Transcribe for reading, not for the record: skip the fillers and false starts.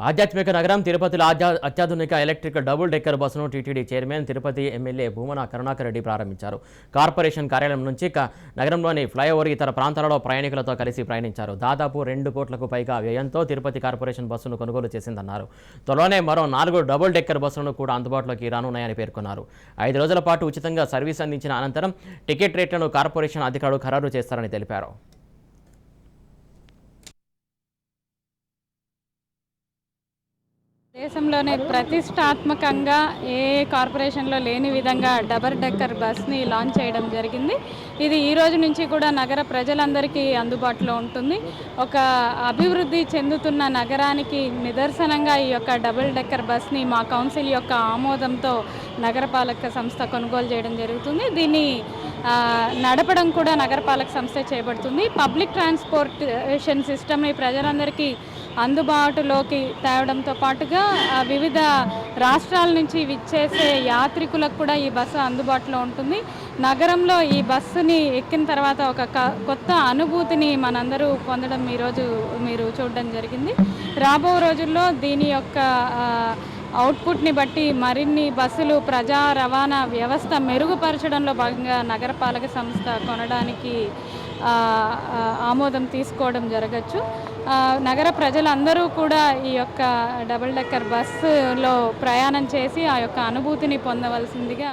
ఆధ్యాత్మిక నగరం తిరుపతిలో అత్యాధునిక ఎలక్ట్రిక్ డబుల్ డెక్కర్ బస్సును TTD chairman Tirupati MLA Bhumana Karunakar Reddy ప్రారంభించారు. కార్పొరేషన్ కార్యాలయం నుంచి నగరంలోని ఫ్లైఓవర్ ఇతర ప్రాంతాలలో ప్రయాణికులతో కలిసి ప్రయాణించారు. దాదాపు 2 కోట్లకు పైగా వ్యయంతో తిరుపతి కార్పొరేషన్ బస్సును కొనుగోలు చేసిందన్నారు. త్వరలోనే మరో 4 డబుల్ డెక్కర్ బస్సులను కూడా అందుబాటులోకి రానున్నాయని పేర్కొన్నారు. 5 రోజుల పాటు ఉచితంగా సర్వీస్ అందించిన అనంతరం టికెట్ రేట్లను కార్పొరేషన్ అధికారులు ఖరారు చేస్తారని తెలిపారు. దేశంలోనే ప్రతిష్టాత్మకంగా ఏ కార్పొరేషన్లో లేని విధంగా డబుల్ డెక్కర్ బస్ని లాంచ్ చేయడం జరిగింది. ఇది ఈ రోజు నుంచి కూడా నగర ప్రజలందరికీ అందుబాటులో ఉంటుంది. ఒక అభివృద్ధి చెందుతున్న నగరానికి నిదర్శనంగా ఈ యొక్క డబుల్ డెక్కర్ బస్ని మా కౌన్సిల్ యొక్క ఆమోదంతో నగరపాలక సంస్థ కొనుగోలు చేయడం జరుగుతుంది. దీన్ని నడపడం కూడా నగరపాలక సంస్థ చేపడుతుంది. పబ్లిక్ ట్రాన్స్పోర్టేషన్ సిస్టమ్ని ప్రజలందరికీ అందుబాటులోకి తేవడంతో పాటుగా వివిధ రాష్ట్రాల నుంచి విచ్చేసే యాత్రికులకు కూడా ఈ బస్సు అందుబాటులో ఉంటుంది. నగరంలో ఈ బస్సుని ఎక్కిన తర్వాత ఒక కొత్త అనుభూతిని మనందరూ పొందడం ఈరోజు మీరు చూడడం జరిగింది. రాబో రోజుల్లో దీని యొక్క అవుట్పుట్ని బట్టి మరిన్ని బస్సులు ప్రజా రవాణా వ్యవస్థ మెరుగుపరచడంలో భాగంగా నగరపాలక సంస్థ కొనడానికి ఆమోదం తీసుకోవడం జరగచ్చు. నగర ప్రజలందరూ కూడా ఈ యొక్క డబుల్ డెక్కర్ బస్సులో ప్రయాణం చేసి ఆ యొక్క అనుభూతిని పొందవలసిందిగా